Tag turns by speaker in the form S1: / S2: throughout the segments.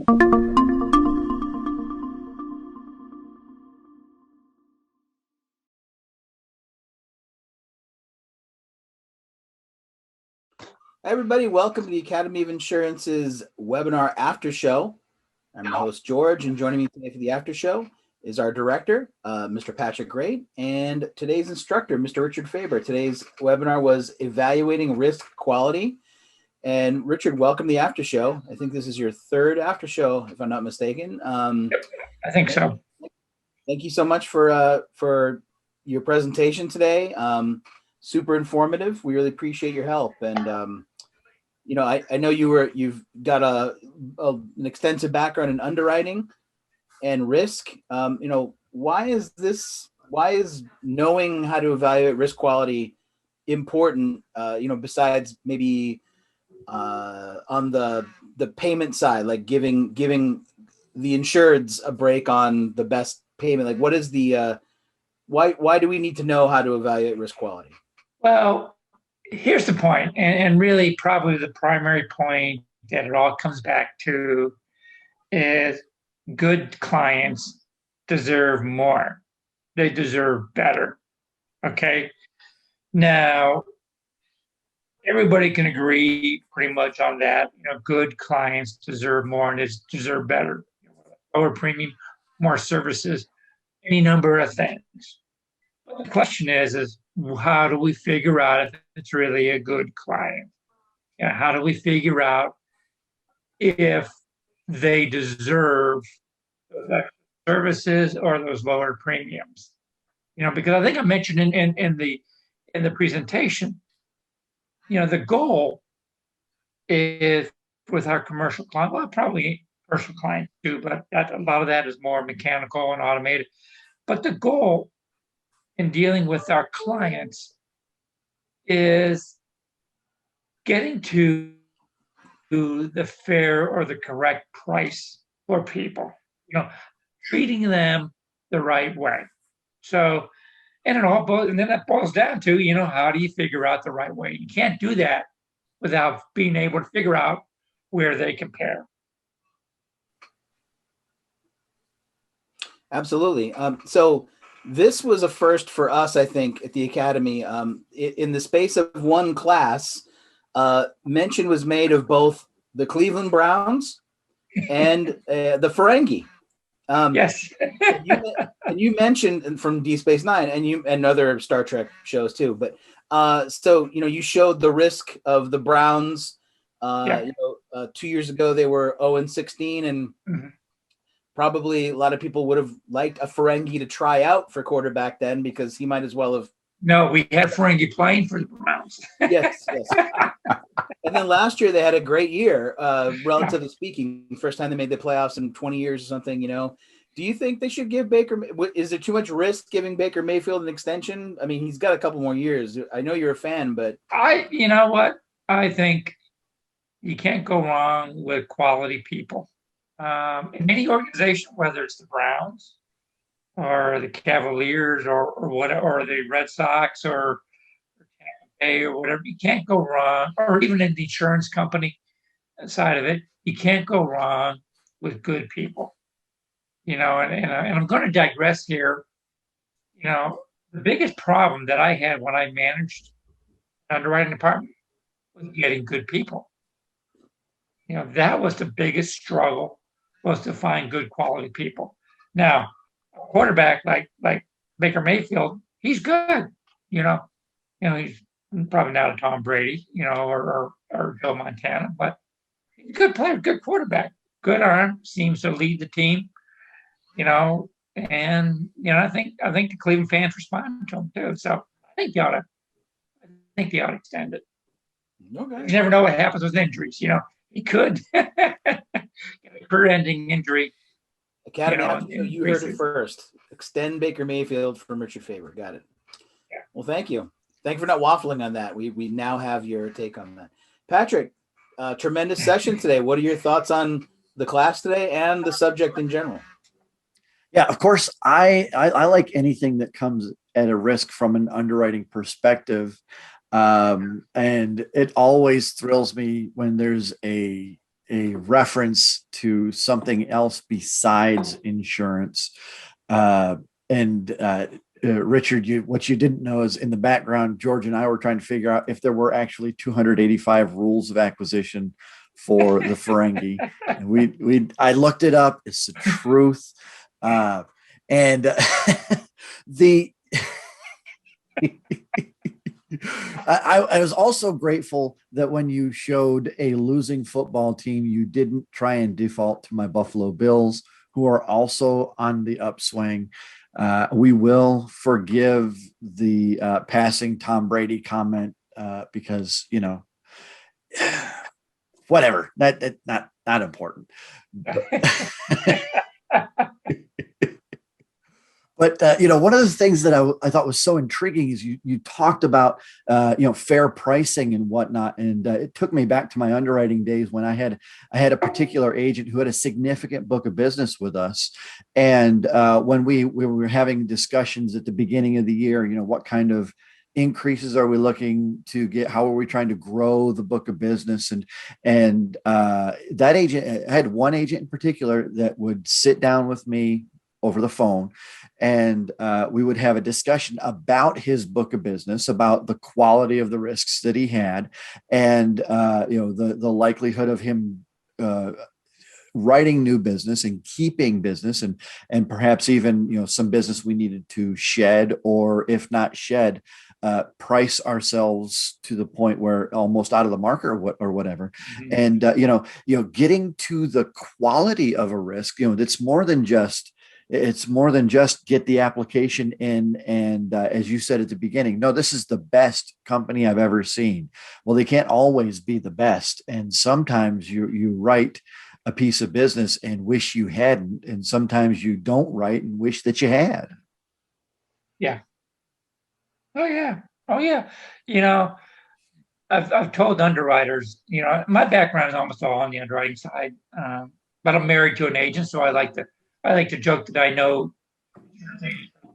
S1: Hi, everybody. Welcome to the Academy of Insurance's webinar after show. I'm your host, George, and joining me today for the after show is our director, Mr. Patrick Gray, and today's instructor, Mr. Richard Faber. Today's webinar was evaluating risk quality. And Richard, welcome to the after show. I think this is your third after show, if I'm not mistaken.
S2: I think so.
S1: Thank you so much for your presentation today. Super informative. We really appreciate your help. And I know you've got an extensive background in underwriting and risk. Why is knowing how to evaluate risk quality important? Besides maybe on the payment side, like giving the insureds a break on the best payment. Like, what is the why do we need to know how to evaluate risk quality?
S2: Well, here's the point, and really probably the primary point that it all comes back to is good clients deserve more. They deserve better. Okay. Now, everybody can agree pretty much on that. Good clients deserve more and they deserve better. Lower premium, more services, any number of things. But the question is how do we figure out if it's really a good client? How do we figure out if they deserve those extra services or those lower premiums? Because I think I mentioned in the presentation, the goal is with our commercial client, well, probably commercial clients too, but a lot of that is more mechanical and automated. But the goal in dealing with our clients is getting to the fair or the correct price for people, treating them the right way. So, and then that boils down to, how do you figure out the right way? You can't do that without being able to figure out where they compare.
S1: Absolutely. So this was a first for us, I think, at the Academy. In the space of one class, mention was made of both the Cleveland Browns and the Ferengi.
S2: Yes.
S1: and you mentioned from Deep Space Nine and other Star Trek shows too. But so you showed the risk of the Browns. 2 years ago they were 0-16, and probably a lot of people would have liked a Ferengi to try out for quarterback then, because he might as well have.
S2: No, we had Ferengi playing for the Browns.
S1: Yes. And then last year they had a great year, relatively speaking. First time they made the playoffs in 20 years or something. Do you think they should give Baker? Is it too much risk giving Baker Mayfield an extension? I mean, he's got a couple more years. I know you're a fan, but
S2: you know what? I think you can't go wrong with quality people. In any organization, whether it's the Browns or the Cavaliers or the Red Sox or Tampa or whatever, you can't go wrong. Or even in the insurance company side of it, you can't go wrong with good people. And I'm going to digress here. The biggest problem that I had when I managed an underwriting department was getting good people. That was the biggest struggle, was to find good quality people. Now, a quarterback like Baker Mayfield, he's good. He's probably not a Tom Brady, or Joe Montana, but he's a good player, good quarterback, good arm, seems to lead the team. And I think the Cleveland fans respond to him too. So I think they ought to extend it.
S1: Okay.
S2: You never know what happens with injuries. He could get a career-ending injury.
S1: Academy, you heard it first. Extend Baker Mayfield from Richard Faber. Got it.
S2: Yeah.
S1: Well, thank you. Thank you for not waffling on that. We now have your take on that. Patrick, tremendous session today. What are your thoughts on the class today and the subject in general?
S3: Yeah, of course, I like anything that comes at a risk from an underwriting perspective. And it always thrills me when there's a reference to something else besides insurance. And Richard, what you didn't know is in the background, George and I were trying to figure out if there were actually 285 rules of acquisition for the Ferengi. And I looked it up. It's the truth. And the I was also grateful that when you showed a losing football team, you didn't try and default to my Buffalo Bills, who are also on the upswing. We will forgive the passing Tom Brady comment because, whatever, that not important. But one of the things that I thought was so intriguing is you talked about fair pricing and whatnot, and it took me back to my underwriting days when I had a particular agent who had a significant book of business with us, and when we were having discussions at the beginning of the year, what kind of increases are we looking to get? How are we trying to grow the book of business? And that agent, I had one agent in particular that would sit down with me over the phone, and we would have a discussion about his book of business, about the quality of the risks that he had, and the likelihood of him writing new business and keeping business, and perhaps even some business we needed to shed, or if not shed, price ourselves to the point where almost out of the market or whatever. Mm-hmm. And getting to the quality of a risk, that's more than just. It's more than just get the application in. And as you said at the beginning, no, this is the best company I've ever seen. Well, they can't always be the best. And sometimes you write a piece of business and wish you hadn't. And sometimes you don't write and wish that you had.
S2: Yeah. Oh, yeah. Oh, yeah. I've told underwriters, my background is almost all on the underwriting side, but I'm married to an agent, so I like to joke that I know,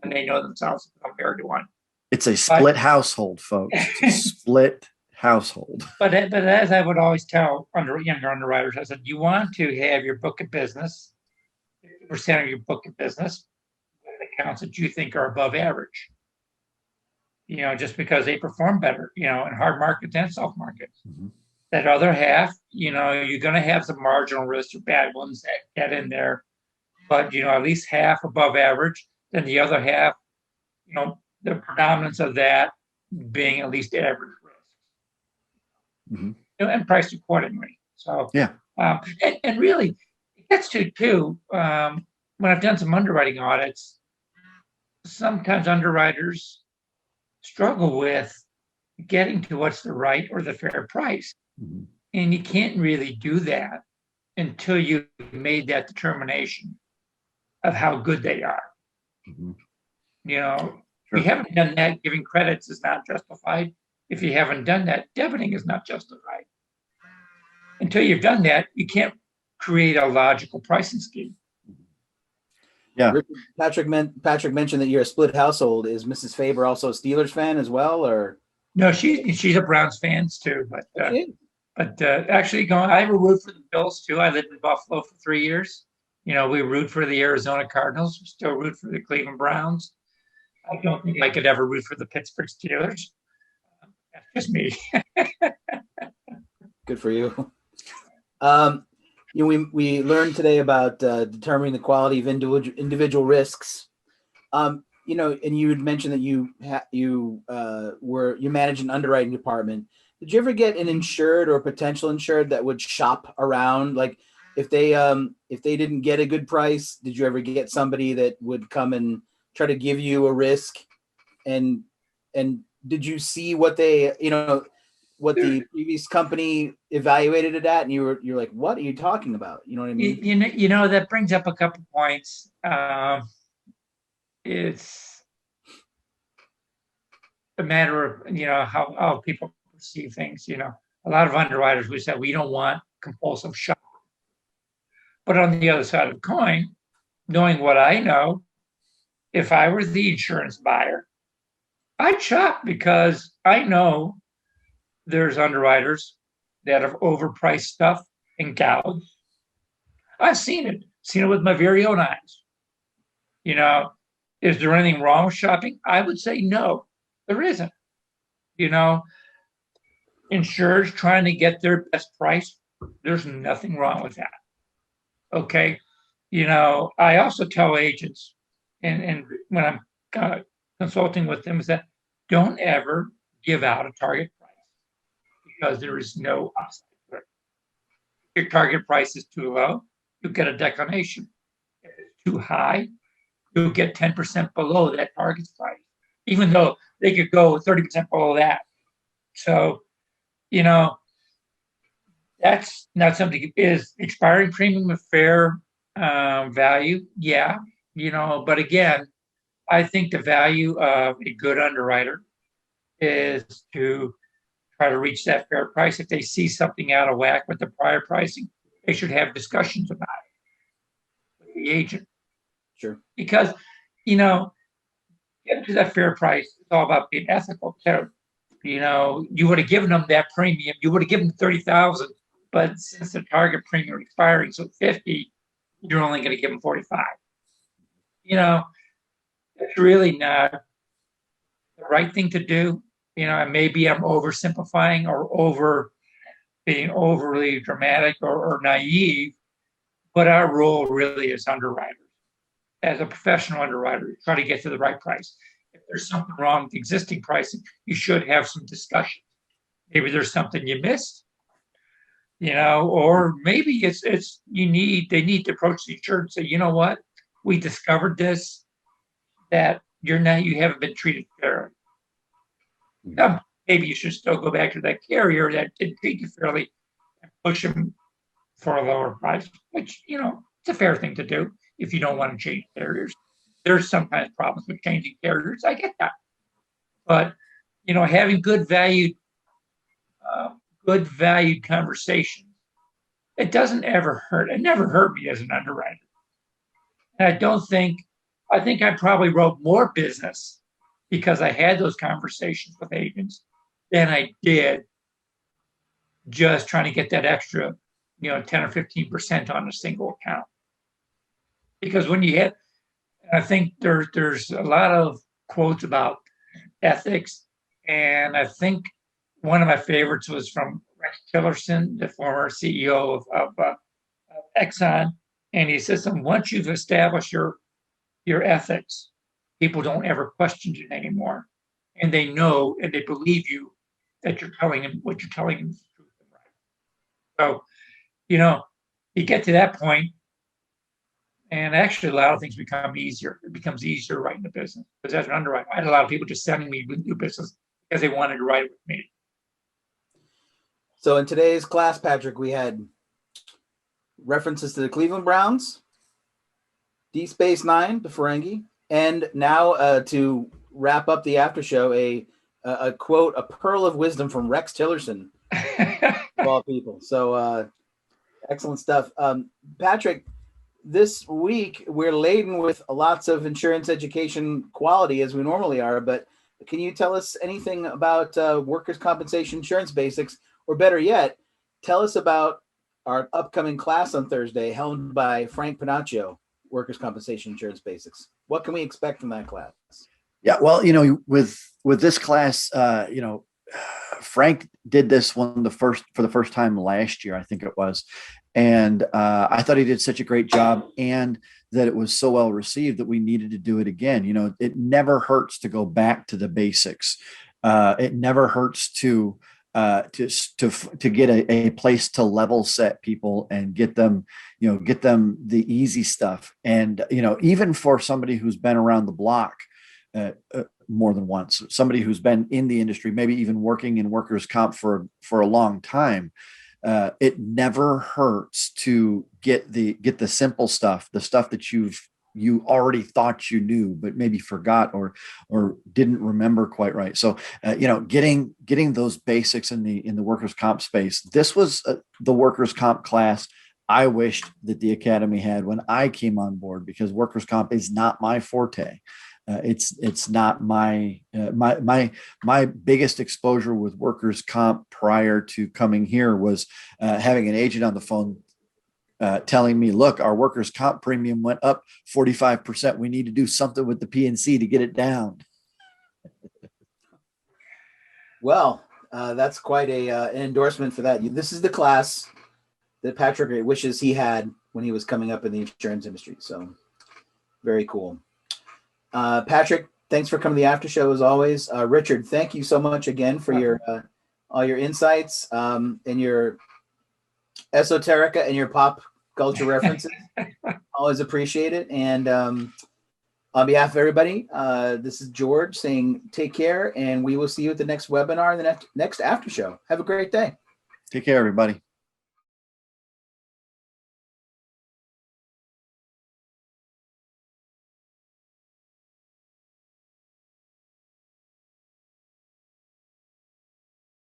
S2: and they know themselves. I'm married to one.
S3: It's a split household, folks. It's a split household.
S2: But as I would always tell younger underwriters, I said, you want to have your book of business, 50% of your book of business, accounts that you think are above average. Just because they perform better, in hard markets and soft markets. Mm-hmm. That other half, you're going to have some marginal risks or bad ones that get in there. But, at least half above average, then the other half, the predominance of that being at least average risk. Mm-hmm. And priced accordingly. So, yeah. And really, it gets to, too, when I've done some underwriting audits, sometimes underwriters struggle with getting to what's the right or the fair price. Mm-hmm. And you can't really do that until you've made that determination of how good they are. Mm-hmm. Sure. If you haven't done that, giving credits is not justified. If you haven't done that, debiting is not justified. Until you've done that, you can't create a logical pricing scheme.
S3: Yeah.
S1: Patrick mentioned that you're a split household. Is Mrs. Faber also a Steelers fan as well, or?
S2: No, she's a Browns fan too. But actually, I root for the Bills too. I lived in Buffalo for 3 years. We root for the Arizona Cardinals. We still root for the Cleveland Browns. I don't think I could ever root for the Pittsburgh Steelers. That's just me.
S1: Good for you. We learned today about determining the quality of individual risks. And you had mentioned that you manage an underwriting department. Did you ever get an insured or potential insured that would shop around? Like if they didn't get a good price, did you ever get somebody that would come and try to give you a risk? And did you see what they, what the previous company evaluated it at, and you're like, what are you talking about? You know what I mean?
S2: That brings up a couple points. It's a matter of how people perceive things. A lot of underwriters, we said we don't want compulsive shop. But on the other side of the coin, knowing what I know, if I were the insurance buyer, I'd shop, because I know there's underwriters that have overpriced stuff and gouge. I've seen it with my very own eyes. You know, is there anything wrong with shopping? I would say no, there isn't. You know, insurers trying to get their best price, there's nothing wrong with that. Okay. You know, I also tell agents, and when I'm consulting with them, is that don't ever give out a target price because there is no upside to it. If your target price is too low, you'll get a declination. If it's too high, you'll get 10% below that target price, even though they could go 30% below that. So, you know, that's not something. Is expiring premium a fair value? Yeah, you know, but again, I think the value of a good underwriter is to try to reach that fair price. If they see something out of whack with the prior pricing, they should have discussions about it with the agent.
S1: Sure.
S2: Because, you know, getting to that fair price is all about being ethical too. You know, you would have given them that premium, you would have given them 30,000, but since the target premium expiring, so 50, you're only going to give them 45. You know, it's really not the right thing to do. You know, and maybe I'm oversimplifying or being overly dramatic or naive, but our role really is underwriters. As a professional underwriter, you try to get to the right price. If there's something wrong with existing pricing, you should have some discussion. Maybe there's something you missed, you know, or maybe they need to approach the insurer and say, you know what, we discovered this, that you haven't been treated fairly. Maybe you should still go back to that carrier that didn't treat you fairly and push them for a lower price, which, you know, it's a fair thing to do if you don't want to change carriers. There's sometimes problems with changing carriers. I get that. But, you know, having good valued conversation, it doesn't ever hurt. It never hurt me as an underwriter. And I think I probably wrote more business because I had those conversations with agents than I did just trying to get that extra, you know, 10 or 15% on a single account. Because when you hit, I think there's a lot of quotes about ethics, and I think one of my favorites was from Rex Tillerson, the former CEO of Exxon, and he says, once you've established your ethics, people don't ever question you anymore, and they know and they believe you that you're telling them what you're telling them is the truth and right. So, you know, you get to that point, and actually a lot of things become easier. It becomes easier writing the business because as an underwriter, I had a lot of people just sending me new business because they wanted to write it with me.
S1: So in today's class, Patrick, we had references to the Cleveland Browns, D Space Nine, the Ferengi, and now to wrap up the after show, a quote, a pearl of wisdom from Rex Tillerson, of all people. So excellent stuff. Patrick, this week we're laden with lots of insurance education quality as we normally are, but can you tell us anything about workers' compensation insurance basics, or better yet, tell us about our upcoming class on Thursday helmed by Frank Panaccio, workers' compensation insurance basics? What can we expect from that class?
S3: Yeah, well, you know, with this class, you know, Frank did this for the first time last year, I think it was. And I thought he did such a great job, and that it was so well received that we needed to do it again. You know, it never hurts to go back to the basics. It never hurts to get a place to level set people and get them the easy stuff. And, you know, even for somebody who's been around the block more than once, somebody who's been in the industry, maybe even working in workers' comp for a long time, it never hurts to get the simple stuff, the stuff that you already thought you knew, but maybe forgot or didn't remember quite right. So, you know, getting those basics in the workers' comp space. This was the workers' comp class I wished that the Academy had when I came on board, because workers' comp is not my forte. It's not my biggest exposure with workers' comp prior to coming here was having an agent on the phone telling me, look, our workers' comp premium went up 45%. We need to do something with the PNC to get it down.
S1: Well, that's quite an endorsement for that. This is the class that Patrick wishes he had when he was coming up in the insurance industry. So very cool. Patrick, thanks for coming to the after show as always. Richard, thank you so much again for your all your insights and your esoterica and your pop culture references. Always appreciate it. And on behalf of everybody, this is George saying take care, and we will see you at the next webinar and the next after show. Have a great day.
S3: Take care, everybody.